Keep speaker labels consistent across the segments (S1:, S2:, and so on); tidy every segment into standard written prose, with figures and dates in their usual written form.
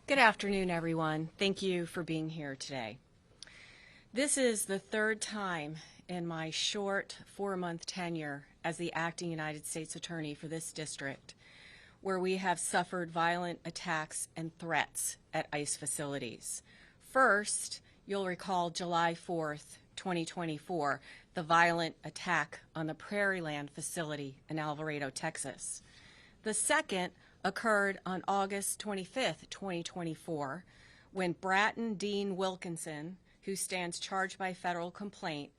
S1: Good afternoon, everyone. Thank you for being here today. This is the third time in my short 4-month tenure as the acting United States Attorney for this district where we have suffered violent attacks and threats at ICE facilities. First, you'll recall July 4th, 2024, the violent attack on the Prairieland facility in Alvarado, Texas. The second occurred on August 25th, 2024, when Bratton Dean Wilkinson, who stands charged by federal complaint,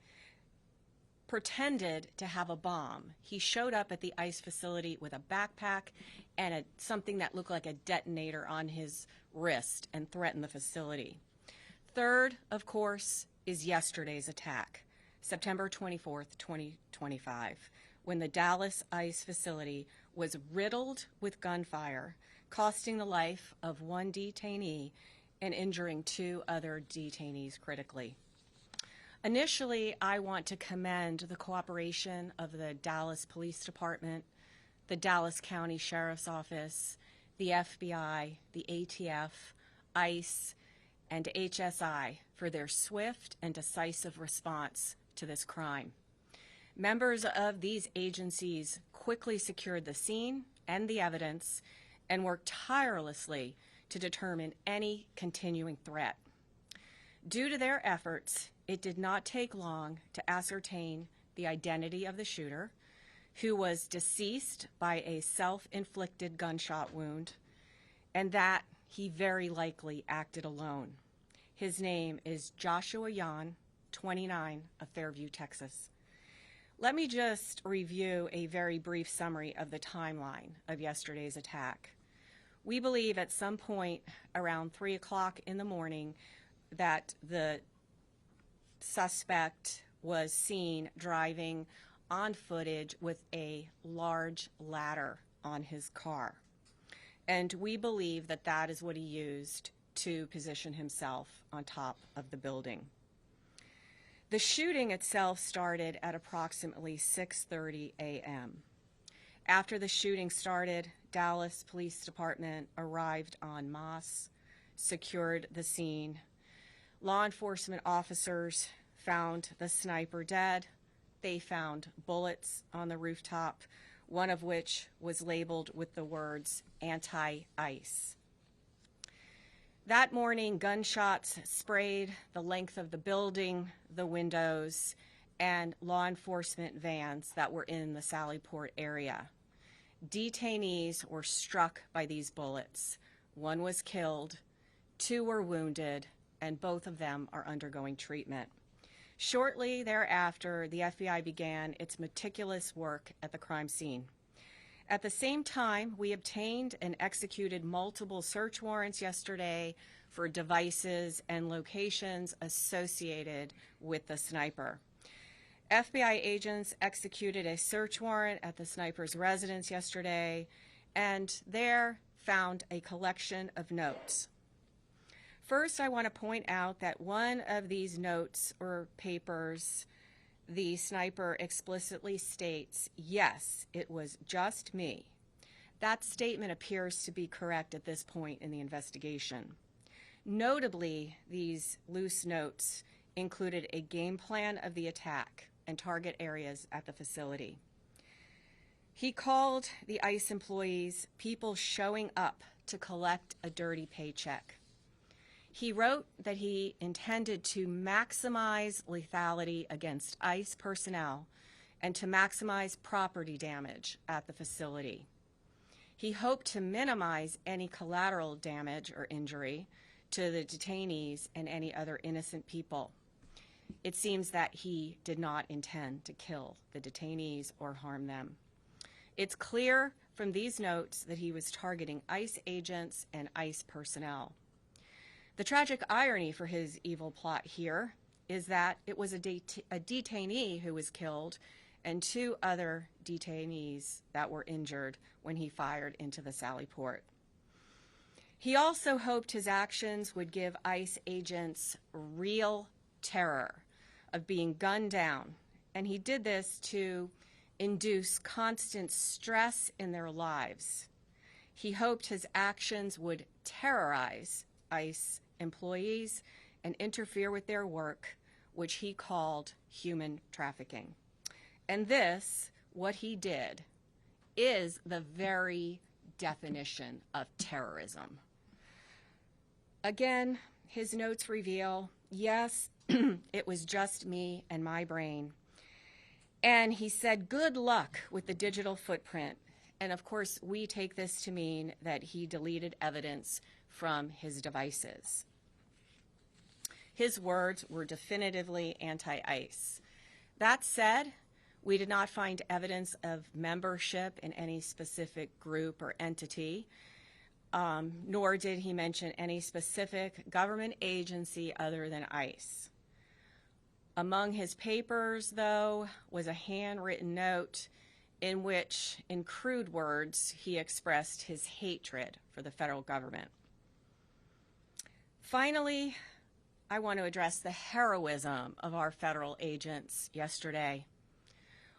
S1: pretended to have a bomb. He showed up at the ICE facility with a backpack and something that looked like a detonator on his wrist and threatened the facility. Third, of course, is yesterday's attack, September 24th, 2025, when the Dallas ICE facility was riddled with gunfire, costing the life of one detainee and injuring 2 other detainees critically. Initially, I want to commend the cooperation of the Dallas Police Department, the Dallas County Sheriff's Office, the FBI, the ATF, ICE, and HSI for their swift and decisive response to this crime. Members of these agencies quickly secured the scene and the evidence and worked tirelessly to determine any continuing threat. Due to their efforts, it did not take long to ascertain the identity of the shooter, who was deceased by a self-inflicted gunshot wound, and that he very likely acted alone. His name is Joshua Yan, 29, of Fairview, Texas. Let me just review a very brief summary of the timeline of yesterday's attack. We believe at some point around 3 o'clock in the morning that the suspect was seen driving on footage with a large ladder on his car. And we believe that that is what he used to position himself on top of the building. The shooting itself started at approximately 6:30 a.m. After the shooting started, Dallas Police Department arrived en masse, secured the scene. Law enforcement officers found the sniper dead. They found bullets on the rooftop, one of which was labeled with the words anti-ICE. That morning, gunshots sprayed the length of the building, the windows, and law enforcement vans that were in the Sallyport area. Detainees were struck by these bullets. 1 was killed, 2 were wounded, and both of them are undergoing treatment. Shortly thereafter, the FBI began its meticulous work at the crime scene. At the same time, we obtained and executed multiple search warrants yesterday for devices and locations associated with the sniper. FBI agents executed a search warrant at the sniper's residence yesterday and there found a collection of notes. First, I want to point out that one of these notes or papers, the sniper explicitly states, "Yes, it was just me." That statement appears to be correct at this point in the investigation. Notably, these loose notes included a game plan of the attack and target areas at the facility. He called the ICE employees people showing up to collect a dirty paycheck. He wrote that he intended to maximize lethality against ICE personnel and to maximize property damage at the facility. He hoped to minimize any collateral damage or injury to the detainees and any other innocent people. It seems that he did not intend to kill the detainees or harm them. It's clear from these notes that he was targeting ICE agents and ICE personnel. The tragic irony for his evil plot here is that it was a detainee who was killed and 2 other detainees that were injured when he fired into the Sallyport. He also hoped his actions would give ICE agents real terror of being gunned down, and he did this to induce constant stress in their lives. He hoped his actions would terrorize ICE employees and interfere with their work, which he called human trafficking. And this, what he did, is the very definition of terrorism. Again, his notes reveal, yes, it was just me and my brain. And he said, good luck with the digital footprint. And of course, we take this to mean that he deleted evidence from his devices. His words were definitively anti-ICE. That said, we did not find evidence of membership in any specific group or entity, nor did he mention any specific government agency other than ICE. Among his papers, though, was a handwritten note in which, in crude words, he expressed his hatred for the federal government. Finally, I want to address the heroism of our federal agents yesterday.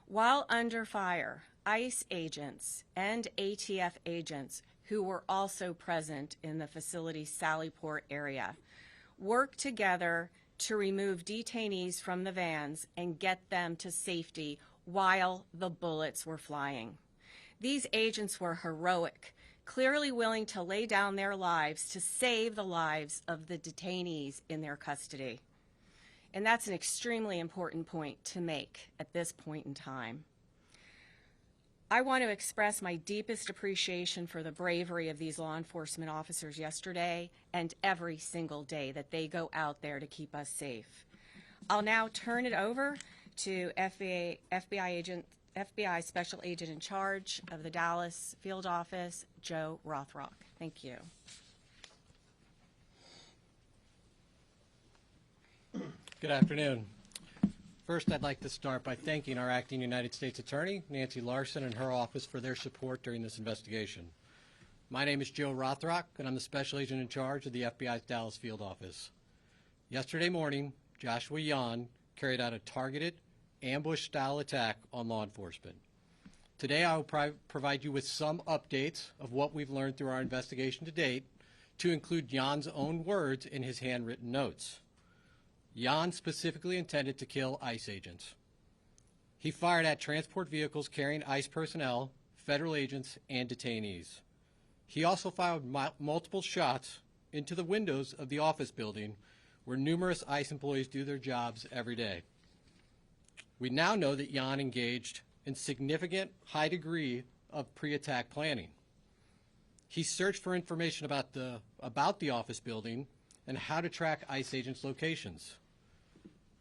S1: While under fire, ICE agents and ATF agents who were also present in the facility's Sallyport area worked together to remove detainees from the vans and get them to safety while the bullets were flying. These agents were heroic, clearly willing to lay down their lives to save the lives of the detainees in their custody. And that's an extremely important point to make at this point in time. I want to express my deepest appreciation for the bravery of these law enforcement officers yesterday and every single day that they go out there to keep us safe. I'll now turn it over to FBI Special Agent in charge of the Dallas Field Office, Joe Rothrock. Thank you.
S2: Good afternoon. First, I'd like to start by thanking our acting United States Attorney, Nancy Larson, and her office for their support during this investigation. My name is Joe Rothrock, and I'm the Special Agent in charge of the FBI's Dallas Field Office. Yesterday morning, Joshua Yan carried out a targeted, ambush-style attack on law enforcement. Today, I will provide you with some updates of what we've learned through our investigation to date, to include Yan's own words in his handwritten notes. Yan specifically intended to kill ICE agents. He fired at transport vehicles carrying ICE personnel, federal agents, and detainees. He also fired multiple shots into the windows of the office building where numerous ICE employees do their jobs every day. We now know that Yan engaged in significant high degree of pre-attack planning. He searched for information about the office building and how to track ICE agents' locations.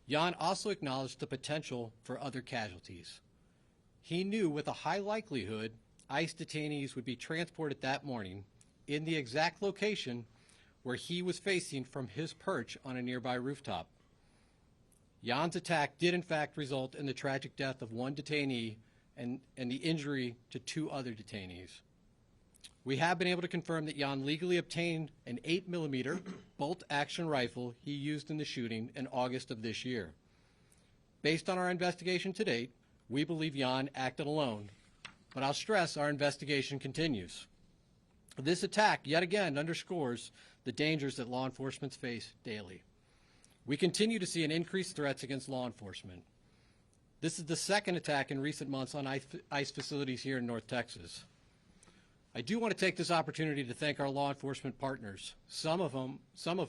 S2: Yan also acknowledged the potential for other casualties. He knew with a high likelihood ICE detainees would be transported that morning in the exact location where he was facing from his perch on a nearby rooftop. Yan's attack did in fact result in the tragic death of one detainee and the injury to 2 other detainees. We have been able to confirm that Yan legally obtained an 8mm bolt-action rifle he used in the shooting in August of this year. Based on our investigation to date, we believe Yan acted alone, but I'll stress our investigation continues. This attack yet again underscores the dangers that law enforcement face daily. We continue to see an increased threats against law enforcement. This is the second attack in recent months on ICE facilities here in North Texas. I do want to take this opportunity to thank our law enforcement partners, some of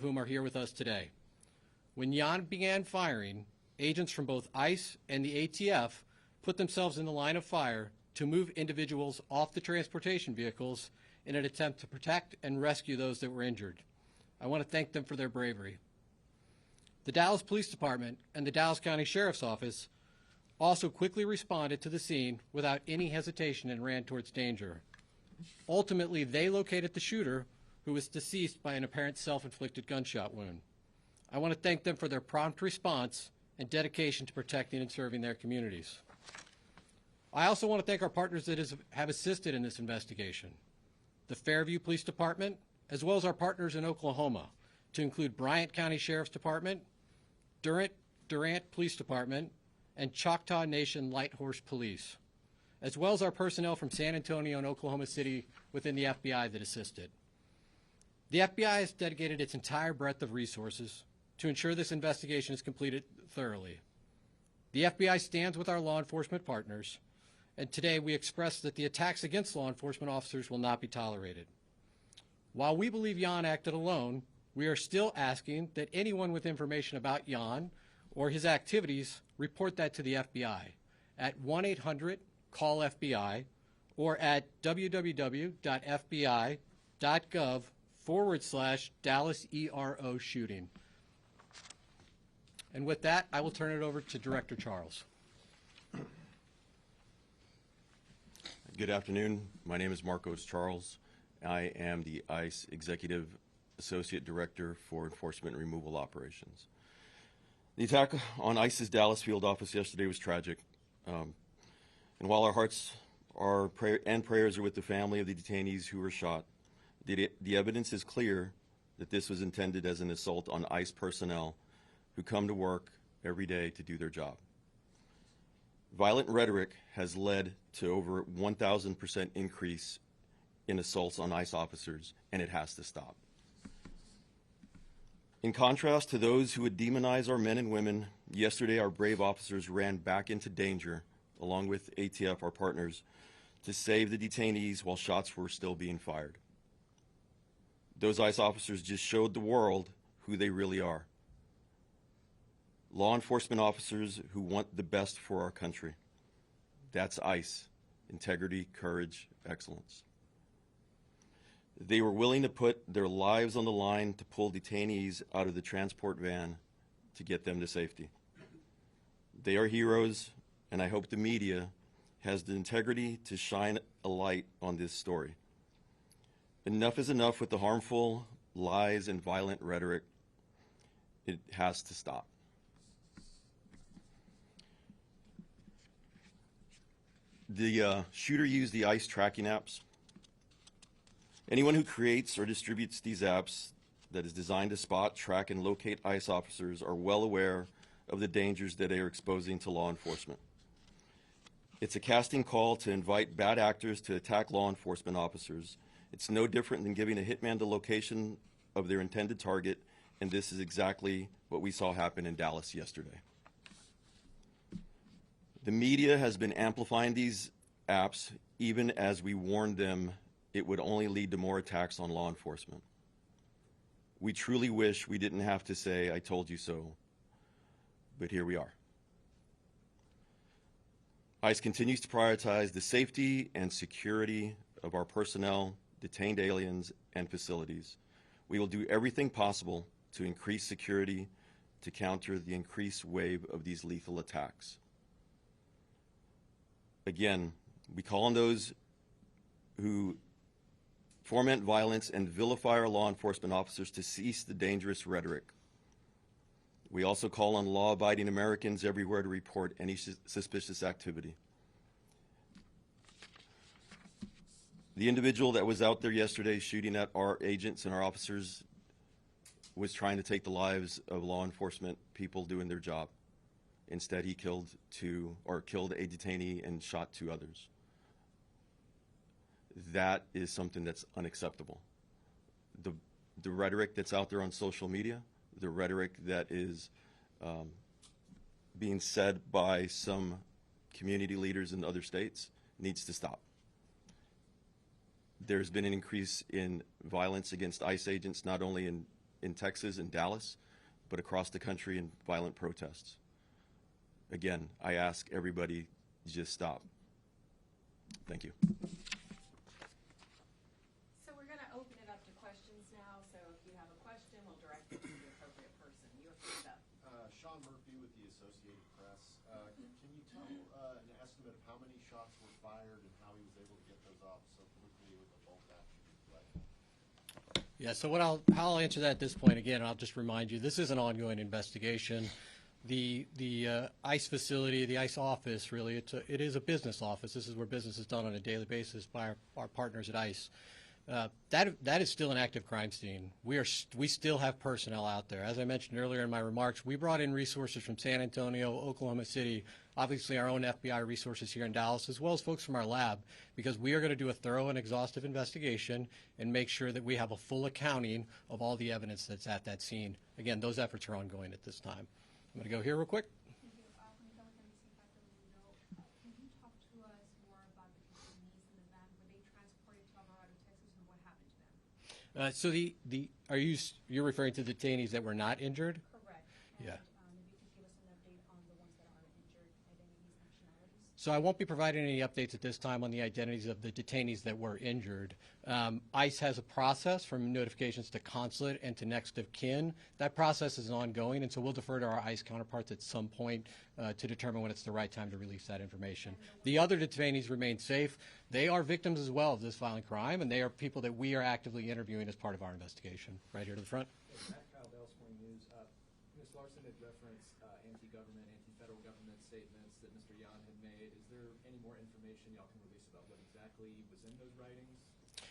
S2: whom are here with us today. When Yan began firing, agents from both ICE and the ATF put themselves in the line of fire to move individuals off the transportation vehicles in an attempt to protect and rescue those that were injured. I want to thank them for their bravery. The Dallas Police Department and the Dallas County Sheriff's Office also quickly responded to the scene without any hesitation and ran towards danger. Ultimately, they located the shooter, who was deceased by an apparent self-inflicted gunshot wound. I want to thank them for their prompt response and dedication to protecting and serving their communities. I also want to thank our partners that have assisted in this investigation, the Fairview Police Department, as well as our partners in Oklahoma, to include Bryant County Sheriff's Department, Durant Police Department, and Choctaw Nation Light Horse Police. as well as our personnel from San Antonio and Oklahoma City within the FBI that assisted. The FBI has dedicated its entire breadth of resources to ensure this investigation is completed thoroughly. The FBI stands with our law enforcement partners, and today we express that the attacks against law enforcement officers will not be tolerated. While we believe Jan acted alone, we are still asking that anyone with information about Jan or his activities report that to the FBI at 1-800-CALL-FBI or at www.fbi.gov/Dallas ERO shooting. And with that, I will turn it over to Director Charles.
S3: Good afternoon. My name is Marcos Charles. I am the ICE Executive Associate Director for Enforcement and Removal Operations. The attack on ICE's Dallas field office yesterday was tragic. And while our hearts and prayers are with the family of the detainees who were shot, the evidence is clear that this was intended as an assault on ICE personnel who come to work every day to do their job. Violent rhetoric has led to over 1,000% increase in assaults on ICE officers, and it has to stop. In contrast to those who would demonize our men and women, yesterday our brave officers ran back into danger, along with ATF, our partners, to save the detainees while shots were still being fired. Those ICE officers just showed the world who they really are. Law enforcement officers who want the best for our country. That's ICE. Integrity, courage, excellence. They were willing to put their lives on the line to pull detainees out of the transport van to get them to safety. They are heroes, and I hope the media has the integrity to shine a light on this story. Enough is enough with the harmful lies and violent rhetoric. It has to stop. The shooter used the ICE tracking apps. Anyone who creates or distributes these apps that is designed to spot, track, and locate ICE officers are well aware of the dangers that they are exposing to law enforcement. It's a casting call to invite bad actors to attack law enforcement officers. It's no different than giving a hitman the location of their intended target, and this is exactly what we saw happen in Dallas yesterday. The media has been amplifying these apps even as we warned them it would only lead to more attacks on law enforcement. We truly wish we didn't have to say, "I told you so," but here we are. ICE continues to prioritize the safety and security of our personnel, detained aliens, and facilities. We will do everything possible to increase security to counter the increased wave of these lethal attacks. Again, we call on those who foment violence and vilify our law enforcement officers to cease the dangerous rhetoric. We also call on law-abiding Americans everywhere to report any suspicious activity. The individual that was out there yesterday shooting at our agents and our officers was trying to take the lives of law enforcement people doing their job. Instead, he killed a detainee and shot 2 others. That is something that's unacceptable. The rhetoric that's out there on social media, the rhetoric that is being said by some community leaders in other states needs to stop. There's been an increase in violence against ICE agents, not only in Texas and Dallas, but across the country in violent protests. Again, I ask everybody, just stop. Thank you.
S1: So we're going to open it up to questions now. So if you have a question, we'll direct it to the appropriate person. You're first up.
S4: Sean Murphy with the Associated Press. Can you tell an estimate of how many shots were fired and how he was able to get those off so quickly with a bolt action rifle?
S2: Yeah, so how I'll answer that at this point, again, I'll just remind you, this is an ongoing investigation. The ICE facility, the ICE office, really, it is a business office. This is where business is done on a daily basis by our partners at ICE. That is still an active crime scene. We still have personnel out there. As I mentioned earlier in my remarks, we brought in resources from San Antonio, Oklahoma City, obviously our own FBI resources here in Dallas, as well as folks from our lab, because we are going to do a thorough and exhaustive investigation and make sure that we have a full accounting of all the evidence that's at that scene. Again, those efforts are ongoing at this time. I'm going to go here real quick.
S5: Thank you. When you come with the missing factor window, can you talk to us more about the detainees in the van? Were they transported to Alvarado, Texas, and what happened to them?
S2: So you're referring to the detainees that were not injured?
S5: Correct.
S2: Yeah.
S5: And if you could give us an update on the ones that are injured, identities, nationalities.
S2: So I won't be providing any updates at this time on the identities of the detainees that were injured. ICE has a process from notifications to consulate and to next of kin. That process is ongoing, and so we'll defer to our ICE counterparts at some point to determine when it's the right time to release that information. The other detainees remain safe. They are victims as well of this violent crime, and they are people that we are actively interviewing as part of our investigation. Right here to the front.
S6: Matt Kyle, Dallas Morning News. Ms. Larson had referenced anti-government, anti-federal government statements that Mr. Yan had made. Is there any more information y'all can release about what exactly was in those writings?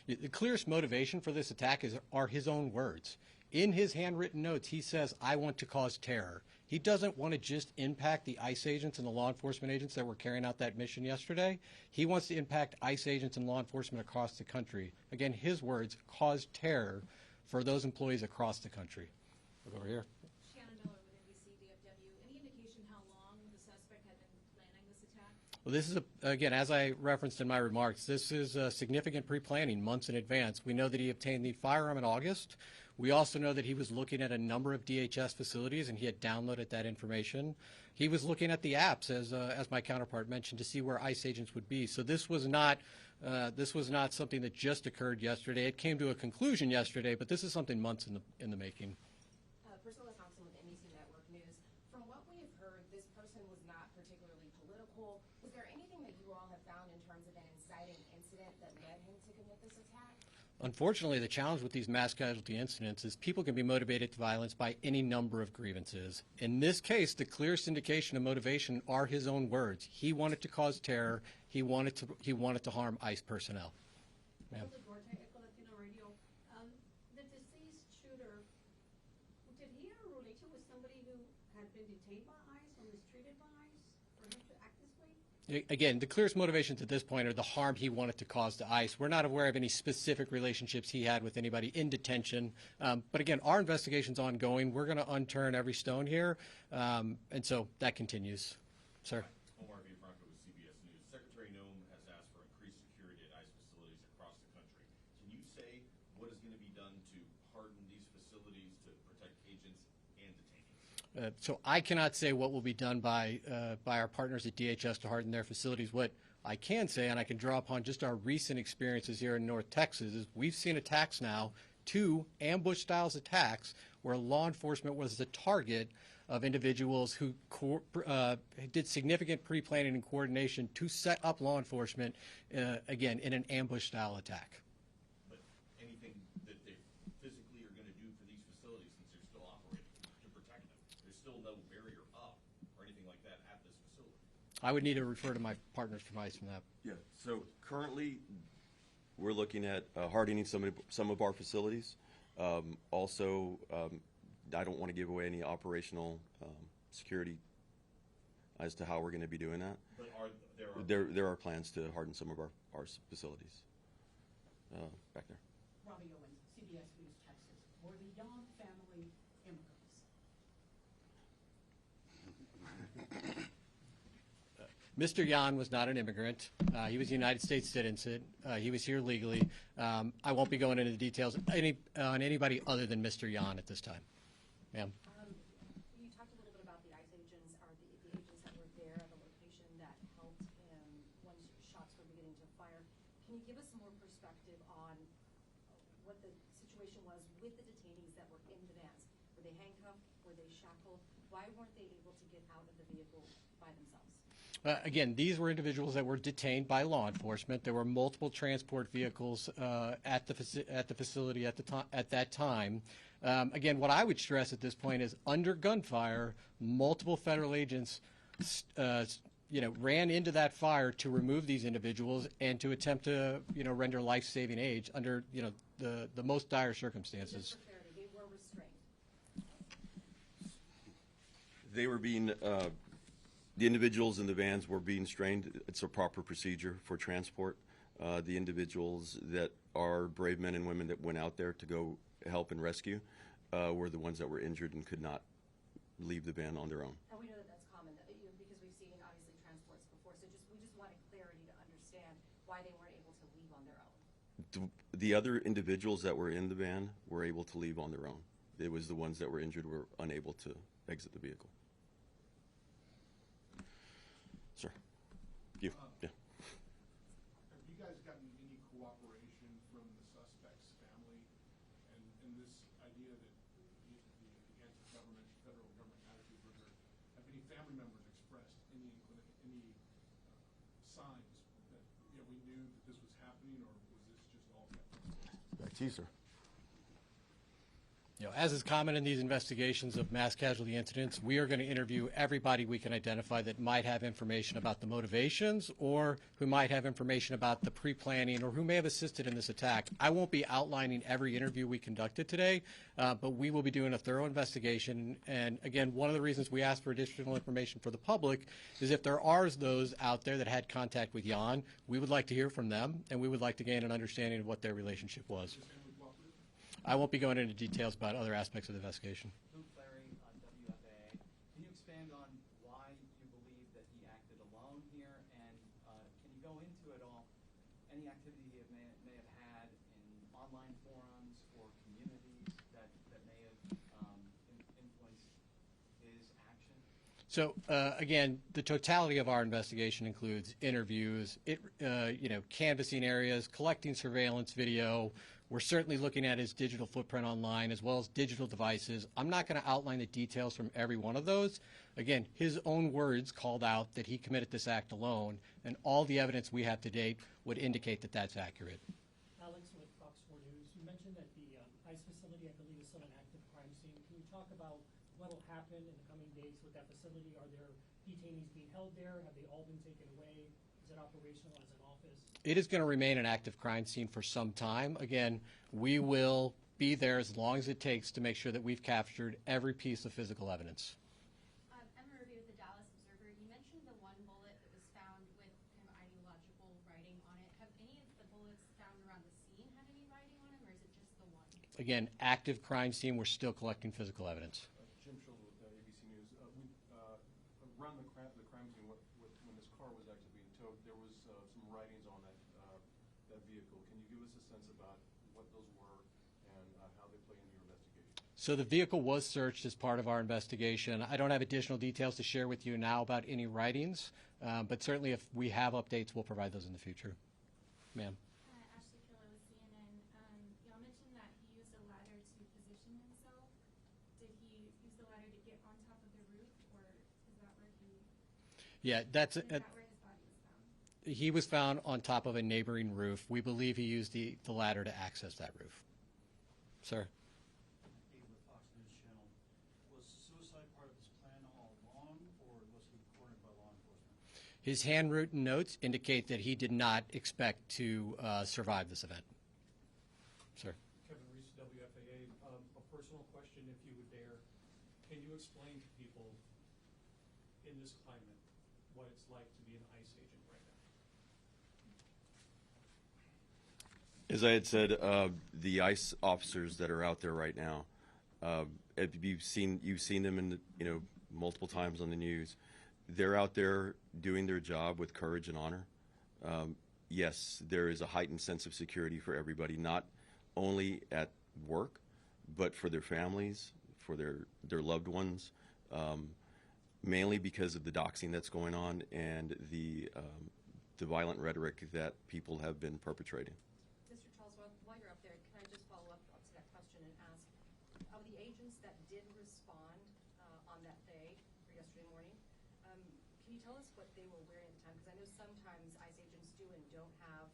S2: The clearest motivation for this attack are his own words. In his handwritten notes, he says, "I want to cause terror." He doesn't want to just impact the ICE agents and the law enforcement agents that were carrying out that mission yesterday. He wants to impact ICE agents and law enforcement across the country. Again, his words, cause terror for those employees across the country. Look over here.
S5: Shannon Miller with NBC DFW. Any indication how long the suspect had been planning this attack?
S2: Well, this is, again, as I referenced in my remarks, this is significant pre-planning months in advance. We know that he obtained the firearm in August. We also know that he was looking at a number of DHS facilities, and he had downloaded that information. He was looking at the apps, as my counterpart mentioned, to see where ICE agents would be. So this was not something that just occurred yesterday. It came to a conclusion yesterday, but this is something months in the making.
S7: Priscilla Thompson with NBC Network News. From what we have heard, this person was not particularly political. Was there anything that you all have found in terms of an inciting incident that led him to commit this attack?
S2: Unfortunately, the challenge with these mass casualty incidents is people can be motivated to violence by any number of grievances. In this case, the clearest indication of motivation are his own words. He wanted to cause terror. He wanted to harm ICE personnel. Ma'am.
S5: Echo Latino Radio. The deceased shooter, did he have a relation with somebody who had been detained by ICE or mistreated by ICE for him to act this way?
S2: Again, the clearest motivations at this point are the harm he wanted to cause to ICE. We're not aware of any specific relationships he had with anybody in detention. But again, our investigation's ongoing. We're going to unturn every stone here. And so that continues. Sir.
S8: Omar Villafranca with CBS News. Secretary Noem has asked for increased security at ICE facilities across the country. Can you say what is going to be done to harden these facilities to protect agents and detainees?
S2: So I cannot say what will be done by our partners at DHS to harden their facilities. What I can say, and I can draw upon just our recent experiences here in North Texas, is we've seen attacks now, 2 ambush-style attacks, where law enforcement was the target of individuals who did significant pre-planning and coordination to set up law enforcement, again, in an ambush-style attack.
S8: But anything that they physically are going to do for these facilities since they're still operating to protect them? There's still no barrier up or anything like that at this facility.
S2: I would need to refer to my partners from ICE from that.
S3: Yeah, so currently, we're looking at hardening some of our facilities. Also, I don't want to give away any operational security as to how we're going to be doing that.
S8: But
S3: There are plans to harden some of our facilities back there.
S9: Robbie Owens, CBS News, Texas. Were the Young family immigrants?
S2: Mr. Yan was not an immigrant. He was a United States citizen. He was here legally. I won't be going into the details on anybody other than Mr. Yan at this time. Ma'am.
S7: You talked a little bit about the ICE agents, or the agents that were there at the location that helped him when shots were beginning to fire. Can you give us some more perspective on what the situation was with the detainees that were in the vans? Were they handcuffed? Were they shackled? Why weren't they able to get out of the vehicle by themselves?
S2: Again, these were individuals that were detained by law enforcement. There were multiple transport vehicles at the facility at that time. Again, what I would stress at this point is under gunfire, multiple federal agents ran into that fire to remove these individuals and to attempt to render life-saving aid under the most dire circumstances.
S7: Just for clarity, they were restrained.
S3: They were being The individuals in the vans were being strained. It's a proper procedure for transport. The individuals that are brave men and women that went out there to go help and rescue were the ones that were injured and could not leave the van on their own.
S7: And we know that that's common, that, because we've seen obviously transports before, so we just wanted clarity to understand why they weren't able to leave on their own.
S3: The other individuals that were in the van were able to leave on their own. It was the ones that were injured were unable to exit the vehicle. Sir, you, yeah.
S10: Have you guys gotten any cooperation from the suspect's family and this idea that the anti-government, federal government attitude was there? Have any family members expressed any signs that we knew that this was happening, or was this just all kept?
S3: Back to you, sir.
S2: As is common in these investigations of mass casualty incidents, we are going to interview everybody we can identify that might have information about the motivations or who might have information about the pre-planning or who may have assisted in this attack. I won't be outlining every interview we conducted today, but we will be doing a thorough investigation. And again, one of the reasons we ask for additional information for the public is if there are those out there that had contact with Jan, we would like to hear from them, and we would like to gain an understanding of what their relationship was. I won't be going into details about other aspects of the investigation.
S11: Luke Larry on WFAA. Can you expand on why you believe that he acted alone here, and can you go into it all, any activity he may have had in online forums or communities that may have influenced his action?
S2: So again, the totality of our investigation includes interviews, canvassing areas, collecting surveillance video. We're certainly looking at his digital footprint online as well as digital devices. I'm not going to outline the details from every one of those. Again, his own words called out that he committed this act alone, and all the evidence we have to date would indicate that that's accurate.
S12: Alex with Fox 4 News. You mentioned that the ICE facility, I believe, is still an active crime scene. Can you talk about what will happen in the coming days with that facility? Are there detainees being held there? Have they all been taken away? Is it operational as an office?
S2: It is going to remain an active crime scene for some time. Again, we will be there as long as it takes to make sure that we've captured every piece of physical evidence.
S13: Emma Ruby with the Dallas Observer. You mentioned the one bullet that was found with kind of ideological writing on it. Have any of the bullets found around the scene had any writing on them, or is it just the one?
S2: Again, active crime scene. We're still collecting physical evidence.
S10: Jim Schultz with ABC News. Around the crime scene, when this car was actually being towed, there was some writings on that vehicle. Can you give us a sense about what those were and how they play into your investigation?
S2: So the vehicle was searched as part of our investigation. I don't have additional details to share with you now about any writings, but certainly if we have updates, we'll provide those in the future. Ma'am.
S13: Ashley Killer with CNN. Y'all mentioned that he used a ladder to position himself. Did he use the ladder to get on top of the roof, or is that where he?
S2: Yeah,
S13: Is that where his body was found?
S2: He was found on top of a neighboring roof. We believe he used the ladder to access that roof. Sir.
S14: Dave with Fox News Channel. Was suicide part of his plan all along, or was he cornered by law enforcement?
S2: His handwritten notes indicate that he did not expect to survive this event. Sir.
S10: Kevin Reese, WFAA. A personal question, if you would dare. Can you explain to people in this climate what it's like to be an ICE agent right now?
S3: As I had said, the ICE officers that are out there right now, you've seen them in multiple times on the news. They're out there doing their job with courage and honor. Yes, there is a heightened sense of security for everybody, not only at work, but for their families, for their loved ones, mainly because of the doxing that's going on and the violent rhetoric that people have been perpetrating.
S7: Mr. Charles, while you're up there, can I just follow up to that question and ask, of the agents that did respond on that day, or yesterday morning, can you tell us what they were wearing at the time? Because I know sometimes ICE agents do and don't have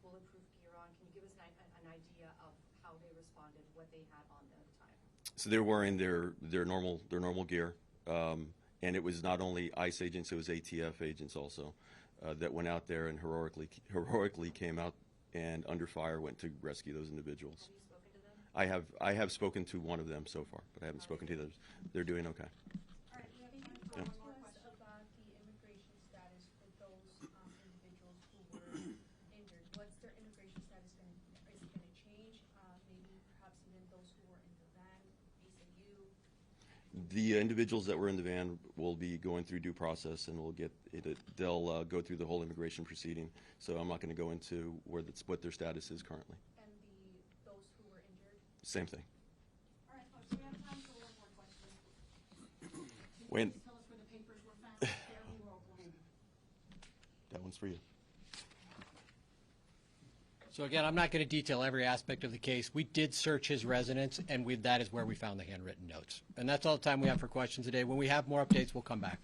S7: bulletproof gear on. Can you give us an idea of how they responded, what they had on them at the time?
S3: So they're wearing their normal gear, and it was not only ICE agents; it was ATF agents also that went out there and heroically came out and under fire went to rescue those individuals.
S7: Have you spoken to them?
S3: I have spoken to one of them so far, but I haven't spoken to others. They're doing okay.
S5: All right, we have time for one more question. About the
S3: The individuals that were in the van will be going through due process, and they'll go through the whole immigration proceeding. So I'm not going to go into what their status is currently.
S7: And those who were injured?
S3: Same thing.
S9: All right, folks, we have time for one more question. Can you
S3: When
S9: please tell us where the papers were found there in Oklahoma?
S3: that one's for you.
S2: So again, I'm not going to detail every aspect of the case. We did search his residence, and that is where we found the handwritten notes. And that's all the time we have for questions today. When we have more updates, we'll come back.